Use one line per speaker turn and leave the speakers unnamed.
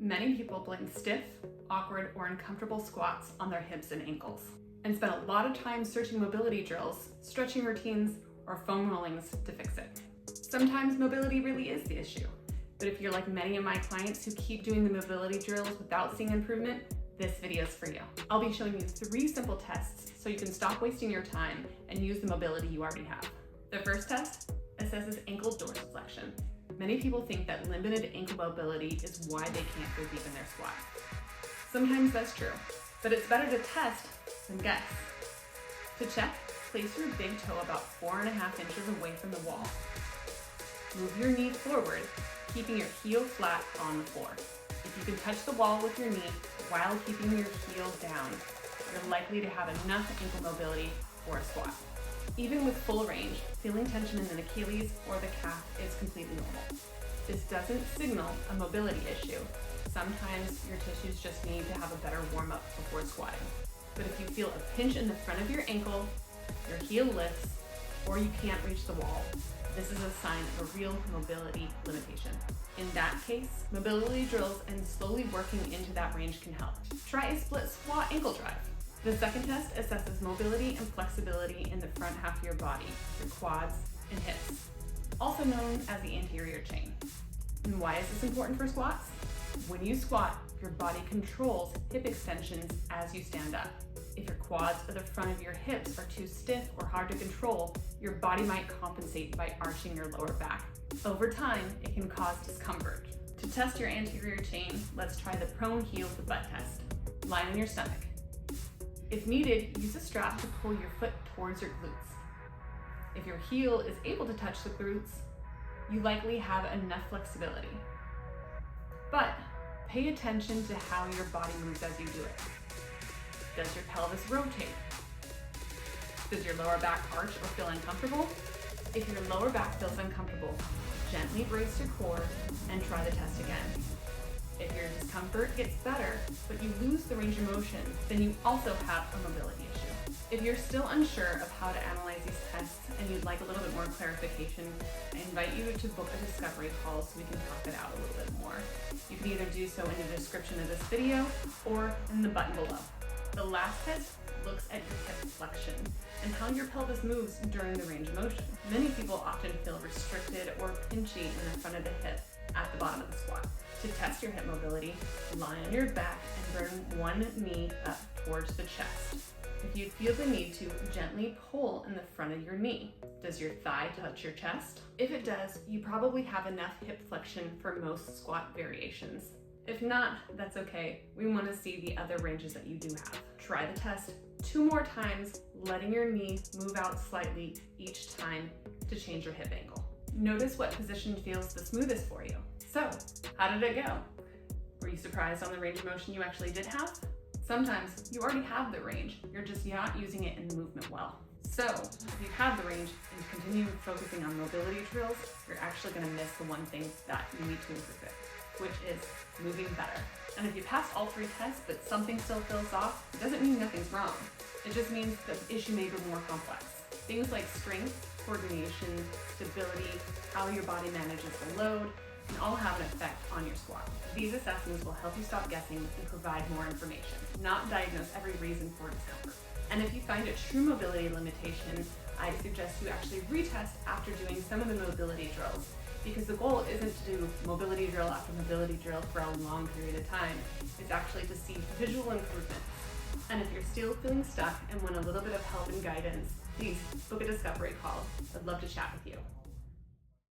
Many people blame stiff, awkward, or uncomfortable squats on their hips and ankles, and spend a lot of time searching mobility drills, stretching routines, or foam rollings to fix it. Sometimes mobility really is the issue, but if you're like many of my clients who keep doing the mobility drills without seeing improvement, this video is for you. I'll be showing you 3 simple tests so you can stop wasting your time and use the mobility you already have. The first test assesses ankle dorsiflexion. Many people think that limited ankle mobility is why they can't go deep in their squat. Sometimes that's true, but it's better to test than guess. To check, place your big toe about 4.5 inches away from the wall. Move your knee forward, keeping your heel flat on the floor. If you can touch the wall with your knee while keeping your heel down, you're likely to have enough ankle mobility for a squat. Even with full range, feeling tension in the Achilles or the calf is completely normal. This doesn't signal a mobility issue. Sometimes your tissues just need to have a better warm-up before squatting. But if you feel a pinch in the front of your ankle, your heel lifts, or you can't reach the wall, this is a sign of a real mobility limitation. In that case, mobility drills and slowly working into that range can help. Try a split squat ankle drive. The second test assesses mobility and flexibility in the front half of your body, your quads and hips, also known as the anterior chain. And why is this important for squats? When you squat, your body controls hip extensions as you stand up. If your quads or the front of your hips are too stiff or hard to control, your body might compensate by arching your lower back. Over time, it can cause discomfort. To test your anterior chain, let's try the prone heel to butt test. Lie on your stomach. If needed, use a strap to pull your foot towards your glutes. If your heel is able to touch the glutes, you likely have enough flexibility. But pay attention to how your body moves as you do it. Does your pelvis rotate? Does your lower back arch or feel uncomfortable? If your lower back feels uncomfortable, gently brace your core and try the test again. If your discomfort gets better, but you lose the range of motion, then you also have a mobility issue. If you're still unsure of how to analyze these tests and you'd like a little bit more clarification, I invite you to book a discovery call so we can talk it out a little bit more. You can either do so in the description of this video or in the button below. The last test looks at your hip flexion and how your pelvis moves during the range of motion. Many people often feel restricted or pinchy in the front of the hip at the bottom of the squat. To test your hip mobility, lie on your back and bring one knee up towards the chest. If you feel the need to, gently pull in the front of your knee. Does your thigh touch your chest? If it does, you probably have enough hip flexion for most squat variations. If not, that's okay. We want to see the other ranges that you do have. Try the test 2 more times, letting your knee move out slightly each time to change your hip angle. Notice what position feels the smoothest for you. So, how did it go? Were you surprised on the range of motion you actually did have? Sometimes you already have the range, you're just not using it in the movement well. So, if you have the range and continue focusing on mobility drills, you're actually going to miss the one thing that you need to improve it, which is moving better. And if you pass all 3 tests but something still feels off, it doesn't mean nothing's wrong. It just means the issue may be more complex. Things like strength, coordination, stability, how your body manages the load, can all have an effect on your squat. These assessments will help you stop guessing and provide more information, not diagnose every reason for discomfort. And if you find a true mobility limitation, I suggest you actually retest after doing some of the mobility drills, because the goal isn't to do mobility drill after mobility drill for a long period of time. It's actually to see visual improvements. And if you're still feeling stuck and want a little bit of help and guidance, please book a discovery call. I'd love to chat with you.